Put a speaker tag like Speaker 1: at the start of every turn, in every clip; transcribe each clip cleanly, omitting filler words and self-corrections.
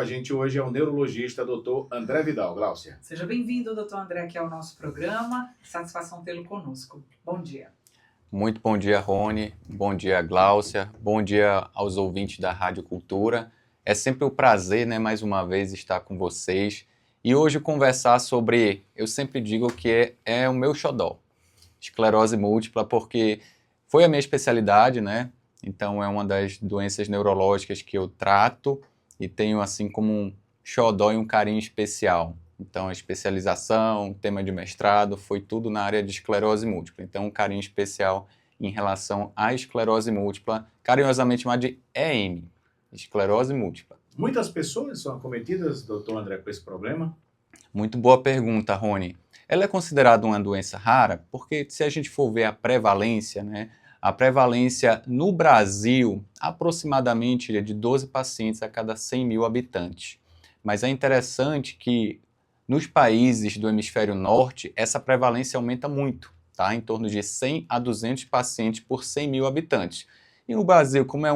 Speaker 1: A gente hoje é o neurologista Dr. André Vidal. Gláucia.
Speaker 2: Seja bem-vindo, Dr. André, aqui ao nosso programa. Satisfação tê-lo conosco. Bom dia.
Speaker 3: Muito bom dia, Rony. Bom dia, Gláucia. Bom dia aos ouvintes da Rádio Cultura. É sempre um prazer, mais uma vez, estar com vocês. E hoje conversar sobre, eu sempre digo que é o meu xodó, esclerose múltipla, porque foi a minha especialidade, Então é uma das doenças neurológicas que eu trato e tenho assim como um xodó e um carinho especial. Então a especialização, tema de mestrado, foi tudo na área de esclerose múltipla. Então um carinho especial em relação à esclerose múltipla, carinhosamente chamada de EM, esclerose múltipla.
Speaker 1: Muitas pessoas são acometidas, doutor André, com esse problema?
Speaker 3: Muito boa pergunta, Rony. Ela é considerada uma doença rara porque se a gente for ver a prevalência, a prevalência no Brasil aproximadamente é de 12 pacientes a cada 100 mil habitantes. Mas é interessante que nos países do hemisfério norte essa prevalência aumenta muito, tá? Em torno de 100 a 200 pacientes por 100 mil habitantes. E no Brasil, como é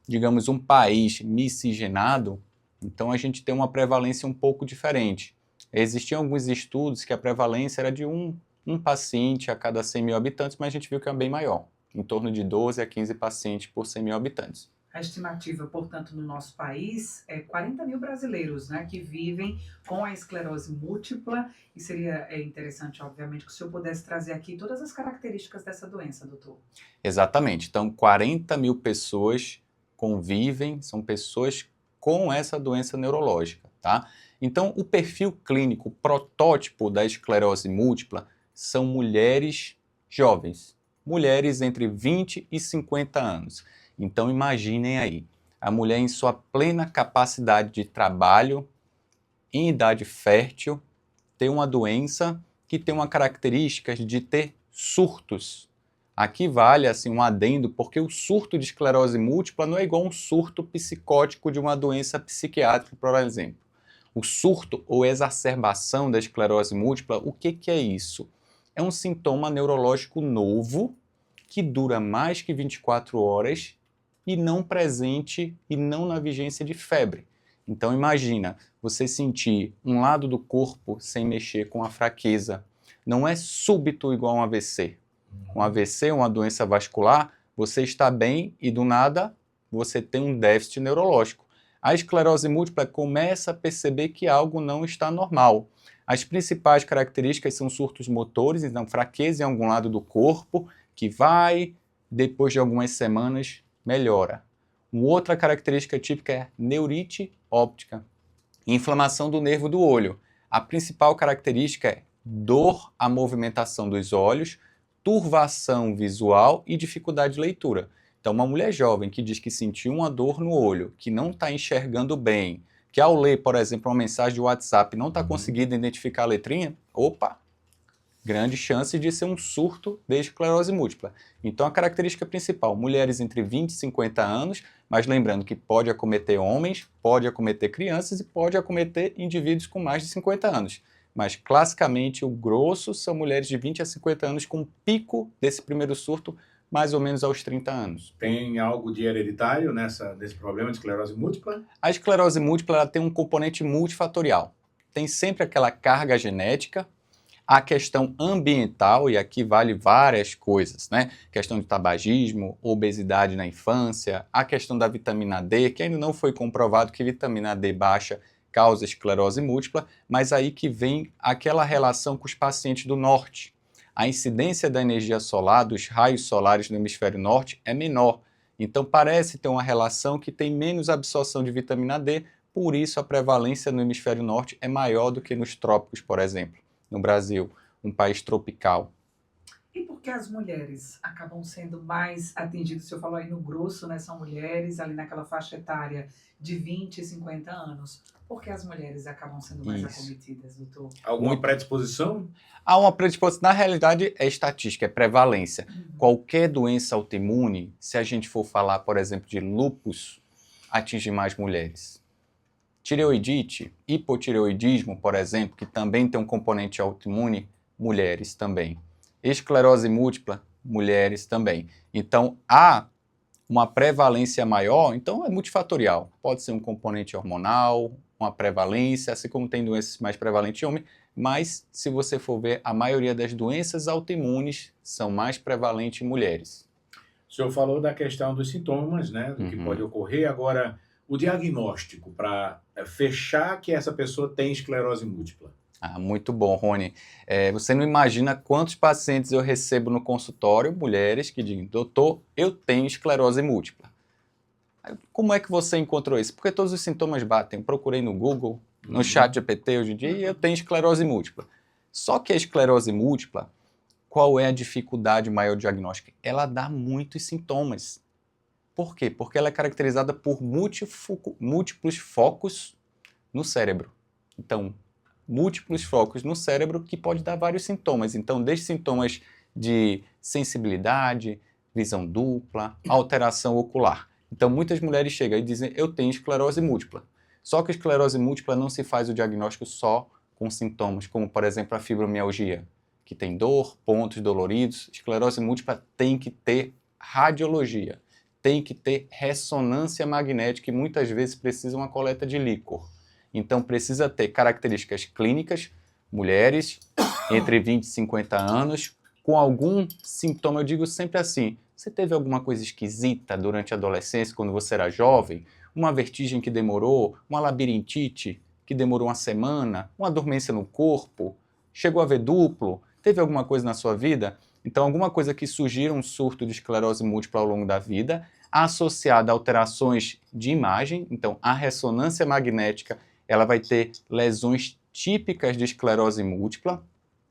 Speaker 3: digamos, um país miscigenado, então a gente tem uma prevalência um pouco diferente. Existiam alguns estudos que a prevalência era de um paciente a cada 100 mil habitantes, mas a gente viu que é bem maior, em torno de 12 a 15 pacientes por 100 mil habitantes.
Speaker 2: A estimativa, portanto, no nosso país é 40 mil brasileiros, que vivem com a esclerose múltipla. E seria interessante, obviamente, que o senhor pudesse trazer aqui todas as características dessa doença, doutor.
Speaker 3: Exatamente. Então, 40 mil pessoas convivem, são pessoas com essa doença neurológica, tá? Então, o perfil clínico protótipo da esclerose múltipla são mulheres jovens, mulheres entre 20 e 50 anos. Então, imaginem aí, a mulher em sua plena capacidade de trabalho, em idade fértil, ter uma doença que tem uma característica de ter surtos. Aqui vale assim, um adendo, porque o surto de esclerose múltipla não é igual a um surto psicótico de uma doença psiquiátrica, por exemplo. O surto ou exacerbação da esclerose múltipla, o que é isso? É um sintoma neurológico novo que dura mais que 24 horas e não presente e não na vigência de febre. Então imagina, você sentir um lado do corpo sem mexer com a fraqueza. Não é súbito igual a um AVC. Um AVC, uma doença vascular, você está bem e do nada você tem um déficit neurológico. A esclerose múltipla começa a perceber que algo não está normal. As principais características são surtos motores, então fraqueza em algum lado do corpo, que vai, depois de algumas semanas, melhora. Uma outra característica típica é neurite óptica, inflamação do nervo do olho. A principal característica é dor à movimentação dos olhos, turvação visual e dificuldade de leitura. Então, uma mulher jovem que diz que sentiu uma dor no olho, que não está enxergando bem, que ao ler, por exemplo, uma mensagem de WhatsApp não está conseguindo identificar a letrinha, opa, grande chance de ser um surto de esclerose múltipla. Então, a característica principal, mulheres entre 20 e 50 anos, mas lembrando que pode acometer homens, pode acometer crianças e pode acometer indivíduos com mais de 50 anos. Mas, classicamente, o grosso são mulheres de 20 a 50 anos com pico desse primeiro surto, mais ou menos aos 30 anos.
Speaker 1: Tem algo de hereditário nesse problema de esclerose múltipla?
Speaker 3: A esclerose múltipla ela tem um componente multifatorial. Tem sempre aquela carga genética, a questão ambiental, e aqui vale várias coisas, Questão de tabagismo, obesidade na infância, a questão da vitamina D, que ainda não foi comprovado que vitamina D baixa causa esclerose múltipla, mas aí que vem aquela relação com os pacientes do norte. A incidência da energia solar, dos raios solares no hemisfério norte, é menor. Então parece ter uma relação que tem menos absorção de vitamina D, por isso a prevalência no hemisfério norte é maior do que nos trópicos, por exemplo. No Brasil, um país tropical.
Speaker 2: E por que as mulheres acabam sendo mais atingidas? O senhor falou aí no grosso, são mulheres ali naquela faixa etária de 20 e 50 anos. Por que as mulheres acabam sendo mais acometidas, doutor?
Speaker 1: Alguma predisposição?
Speaker 3: Há uma predisposição. Na realidade, é estatística, é prevalência. Qualquer doença autoimune, se a gente for falar, por exemplo, de lúpus, atinge mais mulheres. Tireoidite, hipotireoidismo, por exemplo, que também tem um componente autoimune, mulheres também. Esclerose múltipla, mulheres também. Então, há uma prevalência maior, então é multifatorial. Pode ser um componente hormonal, uma prevalência, assim como tem doenças mais prevalentes em homem, mas se você for ver, a maioria das doenças autoimunes são mais prevalentes em mulheres.
Speaker 1: O senhor falou da questão dos sintomas, né, do que pode ocorrer. Agora, o diagnóstico para fechar que essa pessoa tem esclerose múltipla.
Speaker 3: Ah, muito bom, Rony. Você não imagina quantos pacientes eu recebo no consultório, mulheres que dizem, doutor, eu tenho esclerose múltipla. Como é que você encontrou isso? Porque todos os sintomas batem. Eu procurei no Google, no ChatGPT hoje em dia, e eu tenho esclerose múltipla. Só que a esclerose múltipla, qual é a dificuldade maior diagnóstica? Ela dá muitos sintomas. Por quê? Porque ela é caracterizada por múltiplos focos no cérebro. Então, múltiplos focos no cérebro que pode dar vários sintomas. Então, desde sintomas de sensibilidade, visão dupla, alteração ocular. Então, muitas mulheres chegam e dizem, eu tenho esclerose múltipla. Só que a esclerose múltipla não se faz o diagnóstico só com sintomas, como, por exemplo, a fibromialgia, que tem dor, pontos doloridos. Esclerose múltipla tem que ter radiologia, tem que ter ressonância magnética e muitas vezes precisa uma coleta de líquor. Então, precisa ter características clínicas, mulheres entre 20 e 50 anos, com algum sintoma, eu digo sempre assim, você teve alguma coisa esquisita durante a adolescência, quando você era jovem? Uma vertigem que demorou, uma labirintite que demorou uma semana, uma dormência no corpo, chegou a ver duplo, teve alguma coisa na sua vida? Então, alguma coisa que sugira um surto de esclerose múltipla ao longo da vida, associada a alterações de imagem, então a ressonância magnética, ela vai ter lesões típicas de esclerose múltipla.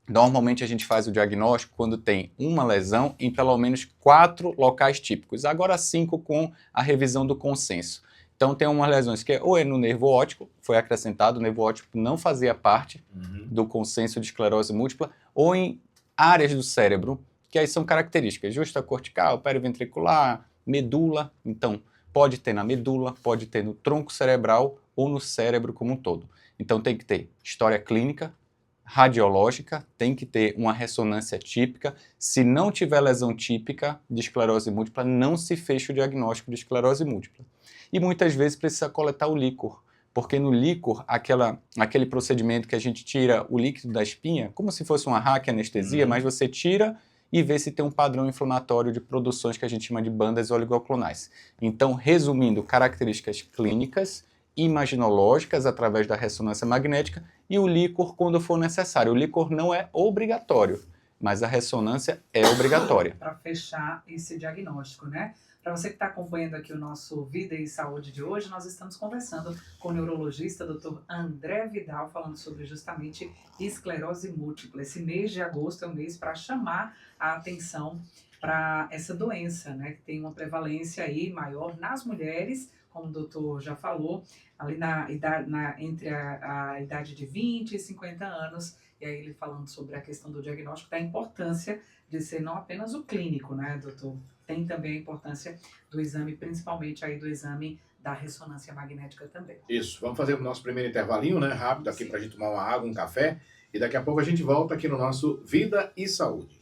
Speaker 3: Normalmente a gente faz o diagnóstico quando tem uma lesão em pelo menos 4 locais típicos, agora 5 com a revisão do consenso. Então tem umas lesões que ou é no nervo óptico, foi acrescentado, o nervo óptico não fazia parte do consenso de esclerose múltipla, ou em áreas do cérebro, que aí são características, justa cortical, periventricular, medula, então pode ter na medula, pode ter no tronco cerebral ou no cérebro como um todo. Então tem que ter história clínica, radiológica, tem que ter uma ressonância típica. Se não tiver lesão típica de esclerose múltipla, não se fecha o diagnóstico de esclerose múltipla. E muitas vezes precisa coletar o líquor, porque no líquor, aquele procedimento que a gente tira o líquido da espinha, como se fosse uma raquianestesia, mas você tira e vê se tem um padrão inflamatório de produções que a gente chama de bandas oligoclonais. Então, resumindo, características clínicas, imaginológicas através da ressonância magnética e o líquor quando for necessário. O líquor não é obrigatório, mas a ressonância é obrigatória.
Speaker 2: Para fechar esse diagnóstico, né? Para você que está acompanhando aqui o nosso Vida e Saúde de hoje, nós estamos conversando com o neurologista Dr. André Vidal, falando sobre justamente esclerose múltipla. Esse mês de agosto é um mês para chamar a atenção para essa doença, né? Que tem uma prevalência aí maior nas mulheres, como o doutor já falou, ali entre a idade de 20 e 50 anos, e aí ele falando sobre a questão do diagnóstico, da importância de ser não apenas o clínico, né, doutor? Tem também a importância do exame, principalmente aí do exame da ressonância magnética também.
Speaker 1: Isso, vamos fazer o nosso primeiro intervalinho, né, rápido aqui para a gente tomar uma água, um café, e daqui a pouco a gente volta aqui no nosso Vida e Saúde.